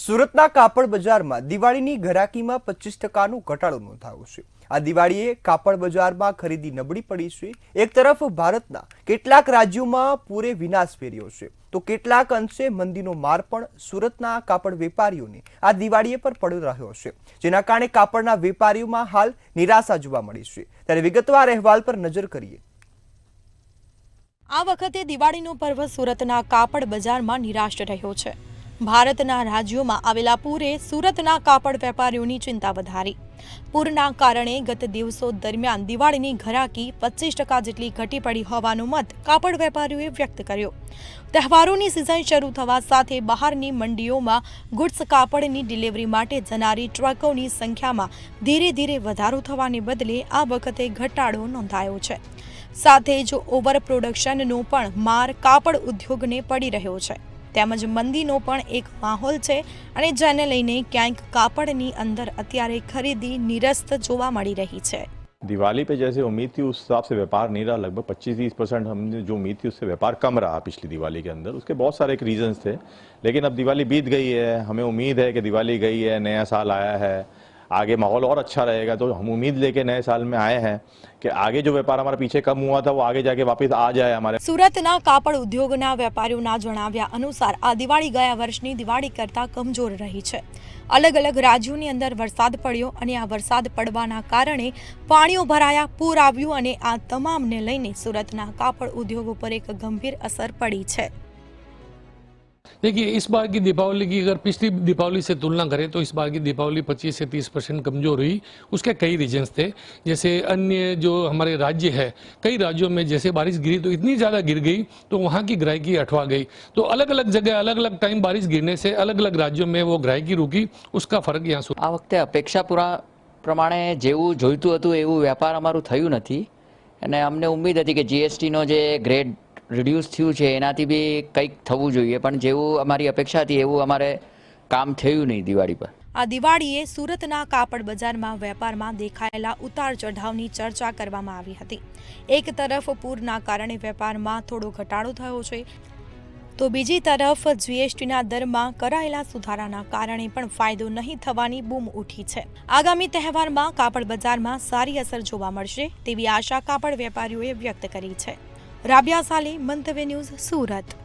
સુરતના કાપડ બજારમાં દિવાળીની ઘરાકીમાં 25% ઘટાડો નોંધાયો છે। આ દિવાળીએ કાપડ બજારમાં ખરીદી નબળી પડી છે। એક તરફ ભારતના કેટલાક રાજ્યોમાં પૂરે વિનાશ ફેર્યો છે તો કેટલાક અંશે મંદીનો માર પણ સુરતના કાપડ વેપારીઓને આ દિવાળીએ પર પડી રહ્યો છે, જેના કારણે કાપડના વેપારીઓમાં હાલ નિરાશા જોવા મળી છે। ત્યારે વિગતવાર અહેવાલ પર નજર કરીએ। આ વખતે દિવાળીનો પર્વ સુરતના કાપડ બજારમાં નિરાશ રહ્યો છે। ભારતના રાજ્યોમાં આવેલા પૂરે સુરતના કાપડ વેપારીઓની ચિંતા વધારી। પૂરના કારણે ગત દિવસો દરમિયાન દિવાળીની ઘરાકી 25% જેટલી ઘટી પડી હોવાનો મત કાપડ વેપારીઓએ વ્યક્ત કર્યો। તહેવારોની સિઝન શરૂ થવા સાથે બહારની મંડીઓમાં ગુડ્સ કાપડની ડિલિવરી માટે જનારી ટ્રકોની સંખ્યામાં ધીરે ધીરે વધારો થવાને બદલે આ વખતે ઘટાડો નોંધાયો છે। સાથે જ ઓવર પ્રોડક્શનનો પણ માર કાપડ ઉદ્યોગને પડી રહ્યો છે। તેમજ મંદીનો પણ એક માહોલ છે અને જેને લઈને ક્યાંક કાપડની અંદર અત્યારે ખરીદી નિરસ્ત જોવા મળી રહી છે। दिवाली पे जैसे उम्मीद थी उस हिसाब से व्यापार नहीं रहा। लगभग 25-30% हमने जो उम्मीद थी उससे व्यापार कम रहा पिछली दिवाली के अंदर। उसके बहुत सारे एक रीजंस थे, लेकिन अब दिवाली बीत गई है, हमें उम्मीद है कि दिवाली गई है, नया साल आया है, आगे माहौल और अच्छा रहेगा। तो हम उम्मीद लेके नए साल में आए हैं कि आगे जो व्यापार हमारा पीछे कम हुआ था वो आगे जाके वापस आ जाए हमारे। સુરતના કાપડ ઉદ્યોગના વેપારીઓના જણાવ્યા અનુસાર આ દિવાળી ગયા વર્ષની દિવાળી કરતાં કમજોર રહી છે। અલગ અલગ રાજ્યોની અંદર વરસાદ પડ્યો અને આ વરસાદ પડવાના કારણે પાણીઓ ભરાયા, પૂર આવ્યું અને આ તમામને લઈને સુરતના કાપડ ઉદ્યોગ ઉપર એક ગંભીર અસર પડી છે। देखिए, इस बार की दीपावली की अगर पिछली दीपावली से तुलना करें तो इस बार की दीपावली 25 से 30% कमज़ोर हुई। उसके कई रीजन्स थे। जैसे अन्य जो हमारे राज्य है, कई राज्यों में जैसे बारिश गिरी तो इतनी ज़्यादा गिर गई तो वहाँ की ग्राहकी अटवा गई। तो अलग अलग जगह अलग अलग टाइम बारिश गिरने से अलग अलग राज्यों में वो ग्राहकी रुकी। उसका फर्क यहाँ आ वखते अपेक्षा प्रमाणे जेवुं जोईतुं हतुं एवुं व्यापार अमारुं थयुं नथी अने अमने उम्मीद हती कि जीएसटी नो जे ग्रेड रिड्यूस थयुं छे एनाथी बी कंईक थवुं जोईए, पण जेवुं अमारी अपेक्षा हती एवुं अमारे काम थयुं नहीं दिवाળી पर। આ દિવાળીએ સુરતના કાપડ બજારમાં વેપારમાં દેખાયેલા ઉતાર ચઢાવની ચર્ચા કરવામાં આવી હતી। એક તરફ પૂરના કારણે વેપારમાં થોડો ઘટાડો થયો છે તો બીજી તરફ જીએસટીના દરમાં કરાયેલા સુધારાના કારણે પણ ફાયદો નહીં થવાની બૂમ ઉઠી છે। આગામી તહેવારમાં કાપડ બજારમાં સારી અસર જોવા મળશે તેવી આશા કાપડ વેપારીઓએ વ્યક્ત કરી છે। રાબિયા સાલે, મંતવ્ય ન્યૂઝ, સુરત।